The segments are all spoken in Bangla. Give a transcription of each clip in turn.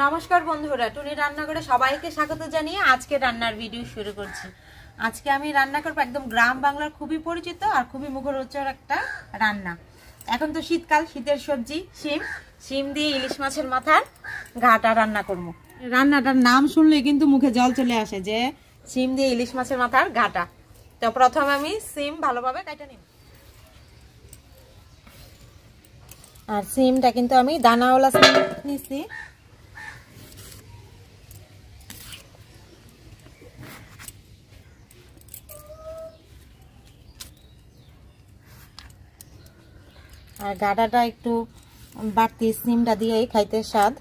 নমস্কার বন্ধুরা, টুনি রান্নাঘরে সবাইকে স্বাগত জানিয়ে আজকে রান্নার ভিডিও শুরু করছি। আজকে আমি রান্না করব একদম গ্রাম বাংলার খুবই পরিচিত আর খুবই মুখরোচক একটা রান্না। এখন তো শীতকাল, শীতের সবজি শিম দিয়ে ইলিশ মাছের মাথার ঘাটা রান্না করব। রান্নাটার নাম শুনলে কিন্তু মুখে জল চলে আসে যে শিম দিয়ে ইলিশ মাছের মাথার ঘাটা। তো প্রথমে আমি শিম ভালোভাবে কেটে নিব। আর শিমটা কিন্তু আমি দানাওয়ালা শিম নিছি। আর গাটাটা একটু বাড়তি সিমটা দিয়েই খাইতে স্বাদ।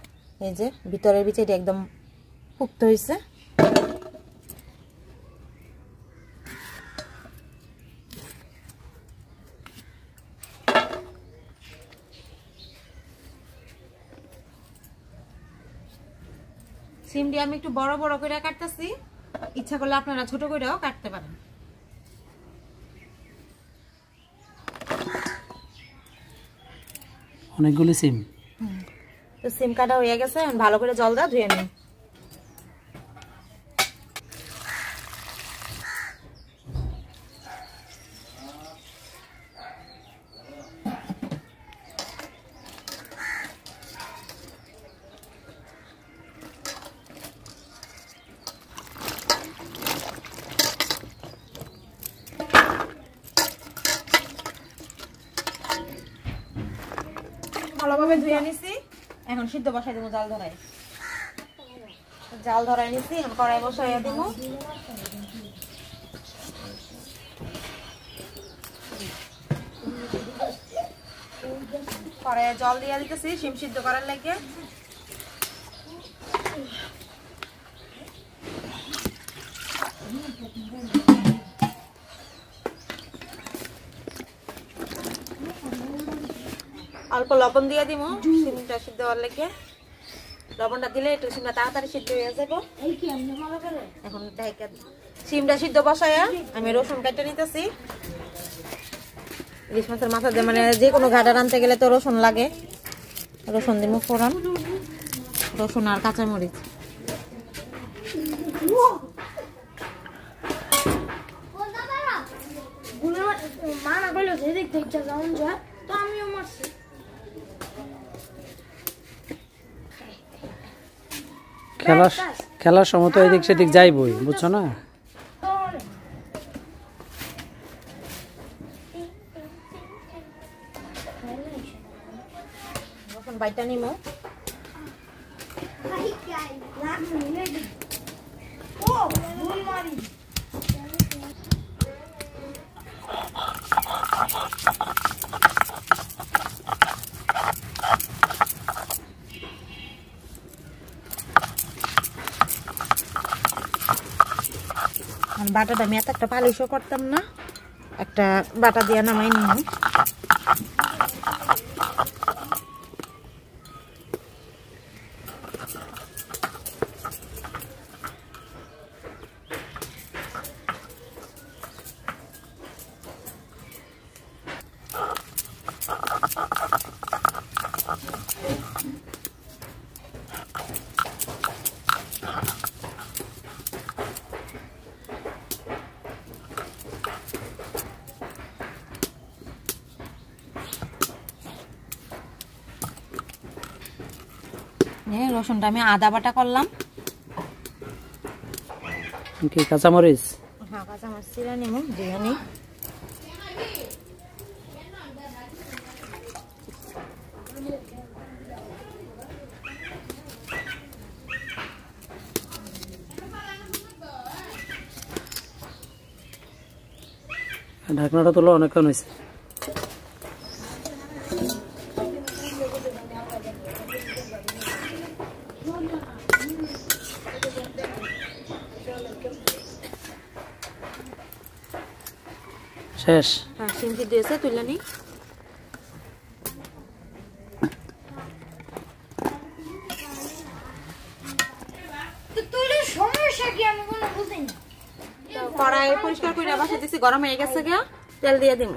এই যে ভিতরের বিচিটা একদম পুক্ত হয়েছে। সিমটি আমি একটু বড় বড় করে কাটতেছি, ইচ্ছা করলে আপনারা ছোট করেও কাটতে পারেন। অনেকগুলো সিম তো সিম কাটা হয়ে গেছে, এখন ভালো করে জল দিয়ে ধুয়ে নিই। ভালোভাবে ধুয়ে নিছি, এখন সিদ্ধ বসাই দেবো। জাল ধরাই নিছি, এখন কড়াই বসাইয়া দিব। কড়াইয়ে জল দিয়ে দিতেছি শিম সিদ্ধ করার লাগে। অল্প লবণ দিয়ে দিব সিমটা সিদ্ধ হওয়ার লাগে। লবণটা দিলে একটু সিমটা তাড়াতাড়ি সিদ্ধ হয়ে যাবে। এখন সিমটা সিদ্ধ বসায়া আমি রসুন কেটে নিতেছি। ইলিশ মাছের মাথা দিয়ে মানে যে কোনো ঘাটা রানতে গেলে তো রসুন লাগে। রসুন দিব ফোড়ন, রসুন আর কাঁচামরিচ। খেলার সময় তো এদিক সেদিক যাইবই, বুঝছো না? বাইটা নিমো বাটাটা আমি এত একটা পালিশও করতাম না, একটা বাটা দিয়ে নামাই নিব। রসুনটা আমি আদা বাটা করলাম। কাঁচামরিচ, হ্যাঁ কাঁচামরিচ চিরা নিব, দিয়ে নিই। ঢাকনাটা তোলা অনেকক্ষণ হয়েছে। শেষ। হ্যাঁ শিম সিদ্ধ হয়েছে, তুলে নিই। কড়াই পরিষ্কার করে বসে দিছি, গরম হয়ে গেছে, তেল দিয়ে দিব।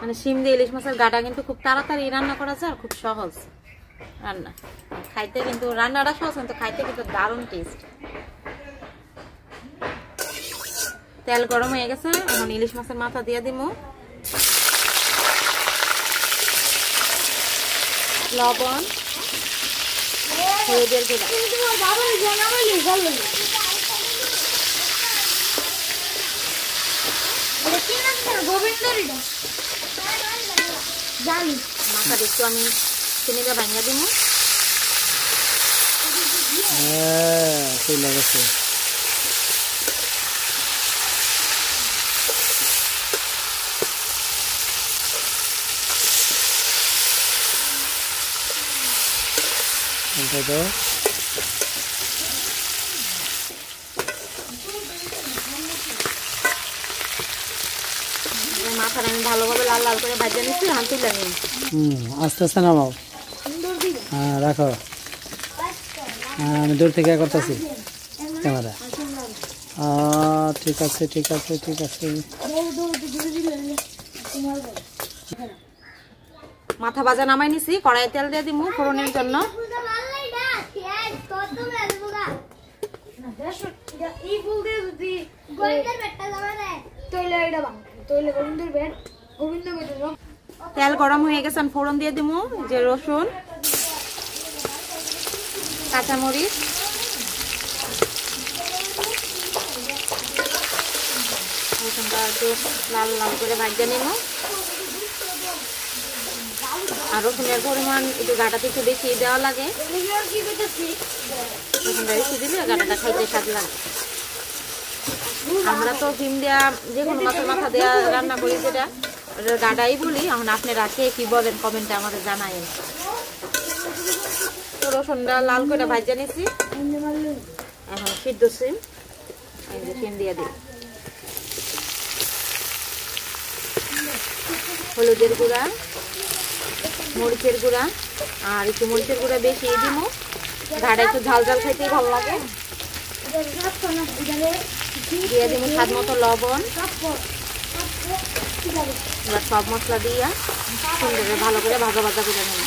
মানে শিম দিয়ে ইলিশ মাছের গাটা কিন্তু খুব তাড়াতাড়ি রান্না করা যায় আর খুব সহজ রান্না। খাইতে কিন্তু রান্নাটা সহজ কিন্তু খাইতে কিন্তু দারুণ টেস্ট। তেল গরম হয়ে গেছে, এখন ইলিশ মাছের মাথা দিয়ে দিব, লবণ, হলুদের গুঁড়া, মাথা একটু আমি চিনিটা ভাঙিয়ে দিব। চলে গেছে। মাথাটা আমি ভালোভাবে লাল লাল করে ভাজা নিচ্ছি, এখন তুলে নিই। আস্তে আস্তে নামাও। হ্যাঁ রাখো, আমি দূর থেকে করতেছি ক্যামেরা। ঠিক আছে ঠিক আছে ঠিক আছে। মাথা ভাজা নামাই নিছি, কড়াই তেল দিয়ে দিব ফোড়নের জন্য। তেল গরম হয়ে গেছে, ফোড়ন দিয়ে দিব যে রসুন, কাঁচামরিচ, রসুনটা একটু লাল লাল করে ভাজা নিব। আর রসুনের পরিমাণ একটু গাটাতে একটু বেশি দেওয়া লাগে, রসুনটা বেশি দিলে গাটাটা খাইতে স্বাদ লাগে। আমরা তো ডিম দেওয়া যে কোনো মাছের মাথা দেওয়া রান্না করি, যেটা গাডাই বলি। এখন আপনারা কে কি বলেন কমেন্টে আমাদের জানাই। তো রসুনটা লাল করে ভাজা নিছি, এখন সিদ্ধ সিম সিম দিয়ে দিই, হলুদের গুঁড়া, মরিচের গুঁড়া, আর একটু মরিচের গুঁড়া বেশি দিব। গাড়া একটু ঝাল ঝাল খাইতেই ভালো লাগে। দিয়ে দিব স্বাদ মতো লবণ। এবার সব মশলা দিয়া সুন্দর ভালো করে ভাজা ভাজা করে নেব।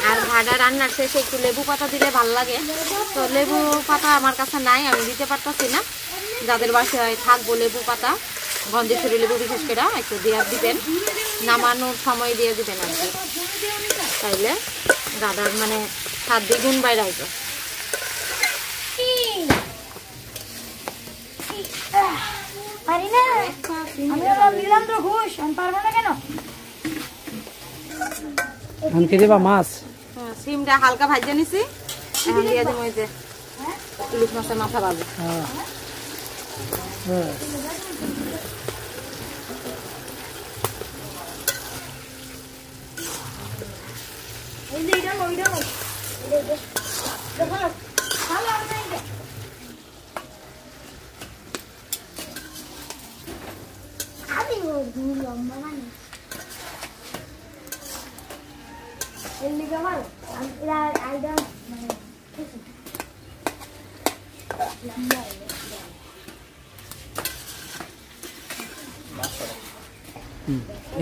আর ভাড়া রান্নার শেষে একটু লেবু পাতা দিলে ভালো লাগে, তো লেবু পাতা আমার কাছে নাই, আমি দিতে পারতেছি না। যাদের বাসায় থাকবো লেবু পাতা, গন্ধেশ্বরী লেবু বিশেষ করে একটু দিয়ে দিবেন, নামানোর সময় দিয়ে দিবেন আর কি, তাইলে গাদার মানে স্বাদ দ্বিগুণ বাইরে আসবে। মাছ সিমটা হালকা ভাজা নিছি, এখন দিয়ে দেবো ওই যে ইলিশ মাছের মাথা ভাজা।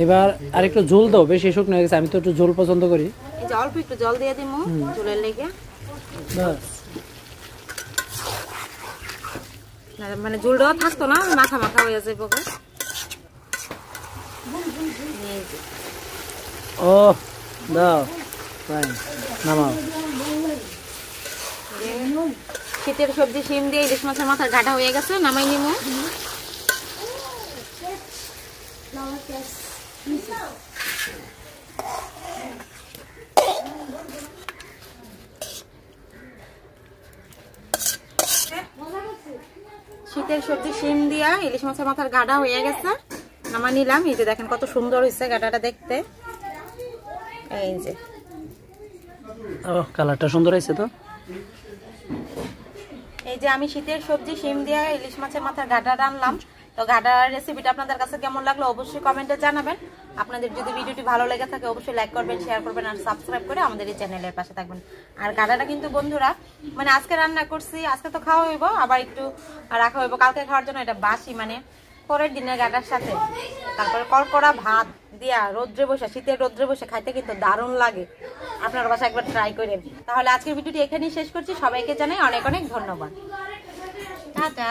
এবার আরেকটু ঝোল দাও, বেশি শুকনো হয়ে গেছে, আমি তো একটু ঝোল পছন্দ করি। এই যে অল্প একটু জল দিয়ে দিব ঝোলের লেগে, মানে ঝোলটাও থাকতো না, মাখা মাখা হয়ে যায় পোকে। ও দাও নামাও। শীতের সবজি শিম দিয়ে ইলিশ মাছের মাথার ঘাটা হয়ে গেছে, নামাই নিমু। শীতের সবজি শিম দিয়া ইলিশ মাছের মাথার গাডা হয়ে গেছে, নামা নিলাম। এই যে দেখেন কত সুন্দর হয়েছে গাডাটা দেখতে, এই যে কালারটা সুন্দর হয়েছে। তো এই যে আমি শীতের সবজি শিম দিয়া ইলিশ মাছের মাথার গাডা রানলাম, তো ঘাটার রেসিপিটা আপনাদের কাছে কেমন লাগলো অবশ্যই কমেন্টে জানাবেন। আপনাদের যদি ভিডিওটি ভালো লেগে থাকে অবশ্যই লাইক করবেন, শেয়ার করবেন আর সাবস্ক্রাইব করে আমাদের এই চ্যানেলের পাশে থাকবেন। আর ঘাটাটা কিন্তু বন্ধুরা মানে আজকে রান্না করছি, আজকে তো খাওয়া হইব, আবার একটু রাখা হইব কালকে খাওয়ার জন্য। এটা বাসি মানে পরের দিনের ঘাটার সাথে তারপরে কড়কড়া ভাত দিয়া রোদ্রে বসে, শীতের রোদ্রে বসে খাইতে কিন্তু দারুণ লাগে। আপনার বাসায় একবার ট্রাই করেন। তাহলে আজকের ভিডিওটি এখানেই শেষ করছি। সবাইকে জানাই অনেক অনেক ধন্যবাদ। টাটা।